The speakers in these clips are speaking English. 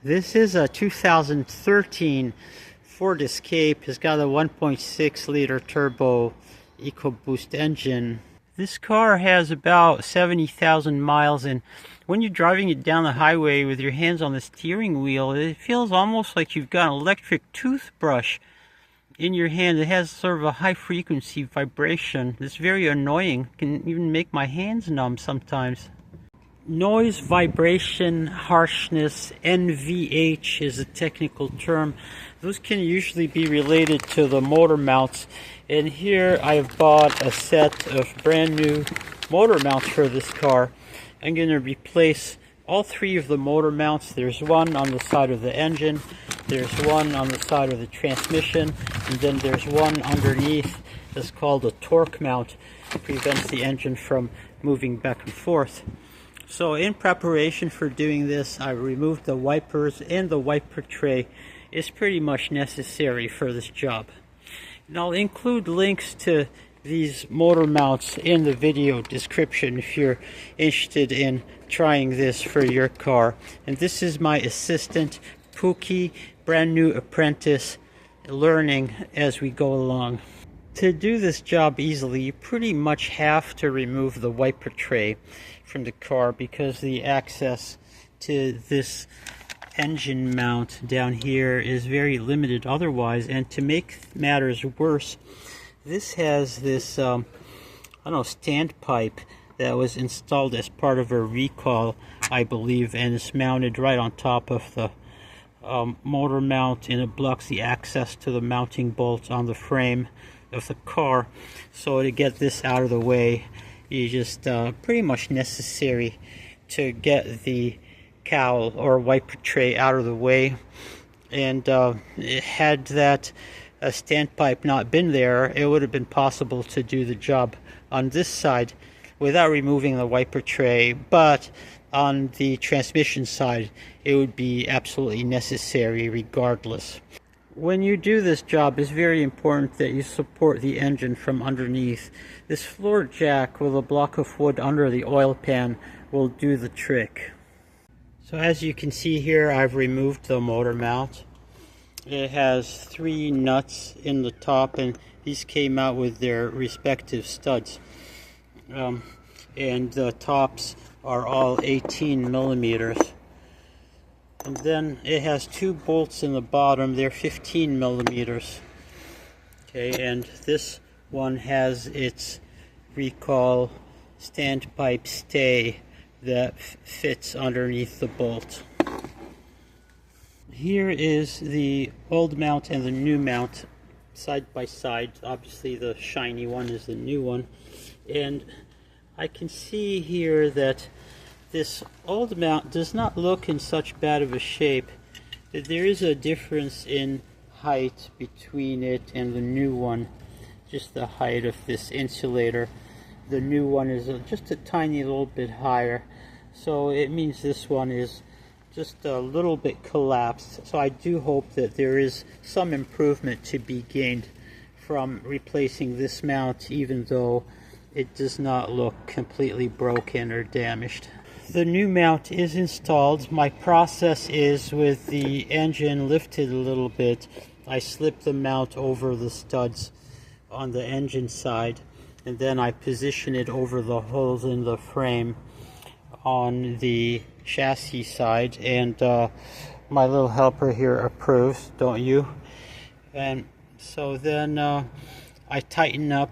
This is a 2013 Ford Escape. It's got a 1.6 liter turbo EcoBoost engine. This car has about 70,000 miles, and when you're driving it down the highway with your hands on the steering wheel, it feels almost like you've got an electric toothbrush in your hand. It has sort of a high frequency vibration. It's very annoying. It can even make my hands numb sometimes. Noise, vibration, harshness, NVH is a technical term. Those can usually be related to the motor mounts. And here I've bought a set of brand new motor mounts for this car. I'm going to replace all three of the motor mounts. There's one on the side of the engine, there's one on the side of the transmission, and then there's one underneath that's called a torque mount. It prevents the engine from moving back and forth. So in preparation for doing this, I removed the wipers, and the wiper tray is pretty much necessary for this job. And I'll include links to these motor mounts in the video description if you're interested in trying this for your car. And this is my assistant, Pookie, brand new apprentice, learning as we go along. To do this job easily, you pretty much have to remove the wiper tray from the car because the access to this engine mount down here is very limited otherwise. And to make matters worse, this has this I don't know, standpipe that was installed as part of a recall, I believe, and it's mounted right on top of the motor mount, and it blocks the access to the mounting bolts on the frame of the car. So to get this out of the way, you just pretty much necessary to get the cowl or wiper tray out of the way. And had that standpipe not been there, it would have been possible to do the job on this side without removing the wiper tray, but on the transmission side it would be absolutely necessary regardless. When you do this job, it's very important that you support the engine from underneath. This floor jack with a block of wood under the oil pan will do the trick. So as you can see here, I've removed the motor mount. It has 3 nuts in the top, and these came out with their respective studs. And the tops are all 18 millimeters. And then it has 2 bolts in the bottom. They're 15 millimeters. Okay, and this one has its recall standpipe stay that fits underneath the bolt. Here is the old mount and the new mount side by side. Obviously the shiny one is the new one, and I can see here that this old mount does not look in such bad of a shape. There is a difference in height between it and the new one, just the height of this insulator. The new one is just a tiny little bit higher, so it means this one is just a little bit collapsed. So I do hope that there is some improvement to be gained from replacing this mount, even though it does not look completely broken or damaged. The new mount is installed. My process is, with the engine lifted a little bit, I slip the mount over the studs on the engine side, and then I position it over the holes in the frame on the chassis side, and my little helper here approves, don't you? And so then I tighten up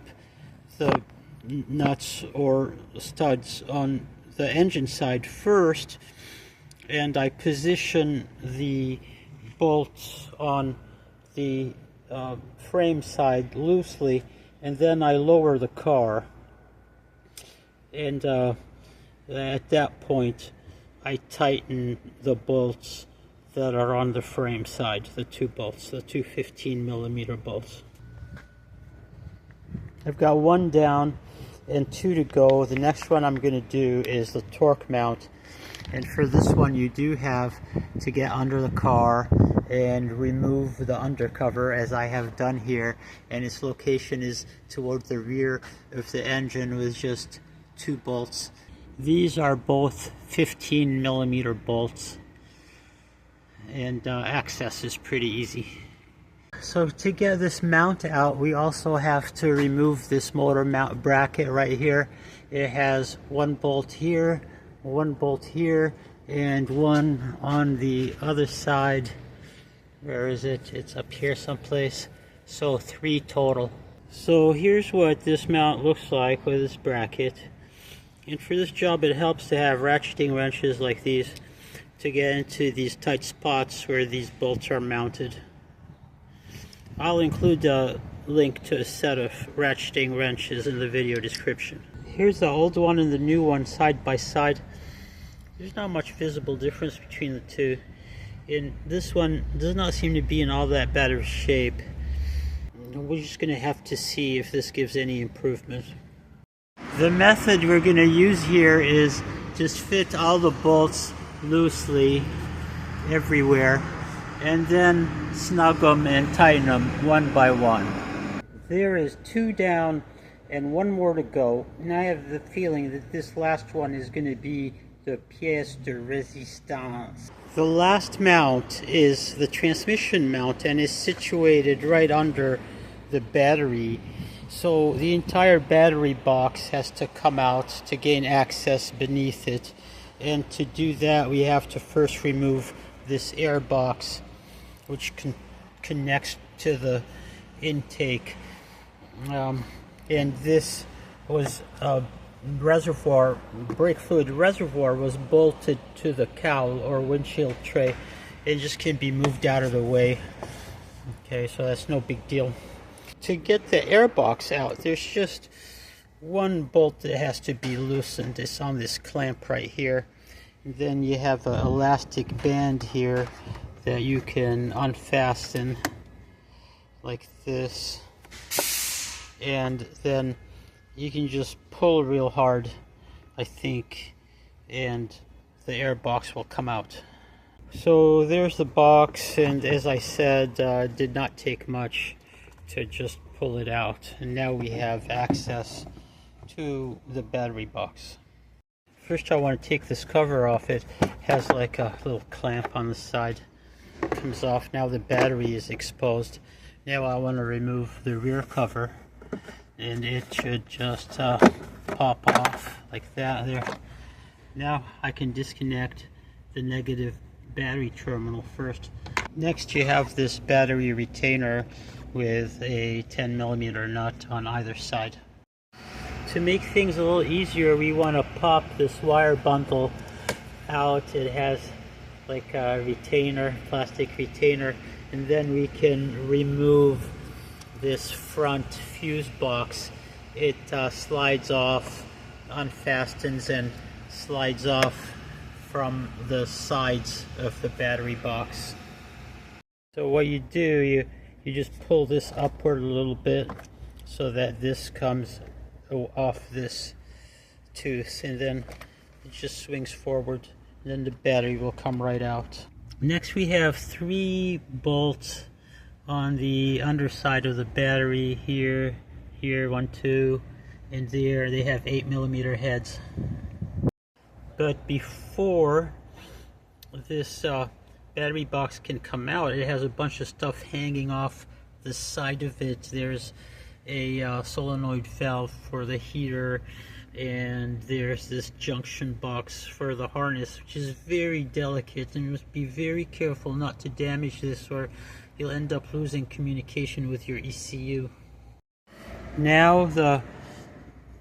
the nuts or studs on the engine side first, and I position the bolts on the frame side loosely, and then I lower the car, and at that point I tighten the bolts that are on the frame side, the 2 bolts, the 2 15 millimeter bolts. I've got 1 down and 2 to go. The next one I'm going to do is the torque mount, and for this one you do have to get under the car and remove the undercover, as I have done here, and its location is toward the rear of the engine with just 2 bolts. These are both 15 millimeter bolts, and access is pretty easy. So to get this mount out, we also have to remove this motor mount bracket right here. It has one bolt here, and one on the other side. Where is it? It's up here someplace. So 3 total. So here's what this mount looks like with this bracket. And for this job, it helps to have ratcheting wrenches like these to get into these tight spots where these bolts are mounted. I'll include a link to a set of ratcheting wrenches in the video description. Here's the old one and the new one side by side. There's not much visible difference between the two. And this one does not seem to be in all that bad of shape. We're just going to have to see if this gives any improvement. The method we're going to use here is just fit all the bolts loosely everywhere, and then snug them and tighten them one by one. There is 2 down and 1 more to go, and I have the feeling that this last one is going to be the pièce de résistance. The last mount is the transmission mount and is situated right under the battery. So the entire battery box has to come out to gain access beneath it. And to do that, we have to first remove this air box, which connects to the intake. And this was a reservoir, brake fluid reservoir was bolted to the cowl or windshield tray. It just can be moved out of the way. Okay, so that's no big deal. To get the air box out, there's just 1 bolt that has to be loosened. It's on this clamp right here. And then you have an elastic band here that you can unfasten like this, and then you can just pull real hard, I think, and the air box will come out. So there's the box, and as I said, did not take much to just pull it out, and now we have access to the battery box. First I want to take this cover off. It has like a little clamp on the side. It comes off. Now the battery is exposed. Now I want to remove the rear cover, and it should just pop off like that there. Now I can disconnect the negative battery terminal first. Next you have this battery retainer with a 10mm nut on either side. To make things a little easier, we want to pop this wire bundle out. It has like a retainer, plastic retainer, and then we can remove this front fuse box. It slides off, unfastens, and slides off from the sides of the battery box. So what you do, you just pull this upward a little bit so that this comes off this tooth, and then it just swings forward, and then the battery will come right out. Next we have 3 bolts on the underside of the battery, here, 1, 2, and there. They have 8mm heads. But before this battery box can come out, it has a bunch of stuff hanging off the side of it. There's a solenoid valve for the heater, and there's this junction box for the harness, which is very delicate, and you must be very careful not to damage this, or you'll end up losing communication with your ECU. Now the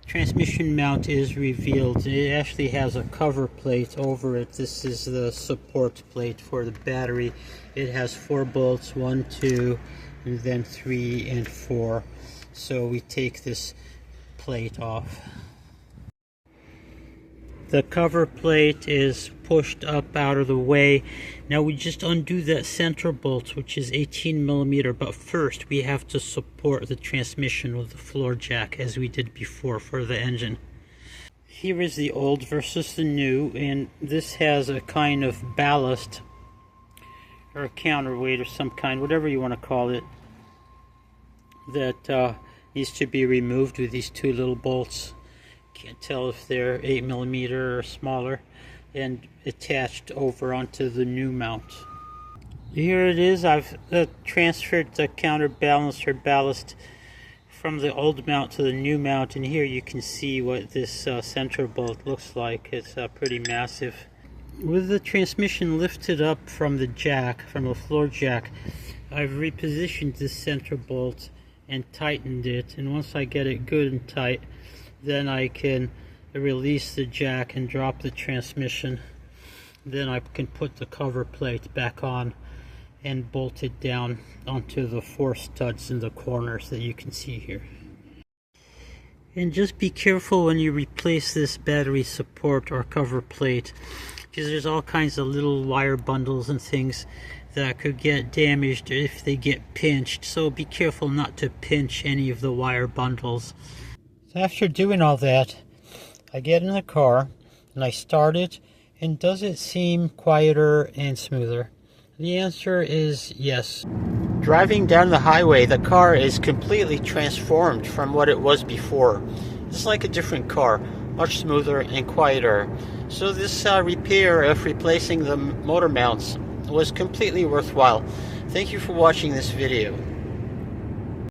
transmission mount is revealed. It actually has a cover plate over it. This is the support plate for the battery. It has 4 bolts, 1, 2, and then 3 and 4. So we take this plate off. The cover plate is pushed up out of the way. Now we just undo that center bolt, which is 18mm, but first we have to support the transmission with the floor jack as we did before for the engine. Here is the old versus the new, and this has a kind of ballast or a counterweight or some kind, whatever you want to call it, that needs to be removed with these 2 little bolts. Can't tell if they're 8mm or smaller, and attached over onto the new mount. Here it is. I've transferred the counterbalance or ballast from the old mount to the new mount, and here you can see what this center bolt looks like. It's pretty massive. With the transmission lifted up from the jack, from the floor jack, I've repositioned this center bolt and tightened it, and once I get it good and tight, then I can release the jack and drop the transmission. Then I can put the cover plate back on and bolt it down onto the 4 studs in the corners that you can see here. And just be careful when you replace this battery support or cover plate, because there's all kinds of little wire bundles and things that could get damaged if they get pinched, so be careful not to pinch any of the wire bundles. So after doing all that, I get in the car and I start it, and does it seem quieter and smoother? The answer is yes. Driving down the highway, the car is completely transformed from what it was before. It's like a different car, much smoother and quieter. So this repair of replacing the motor mounts was completely worthwhile. Thank you for watching this video.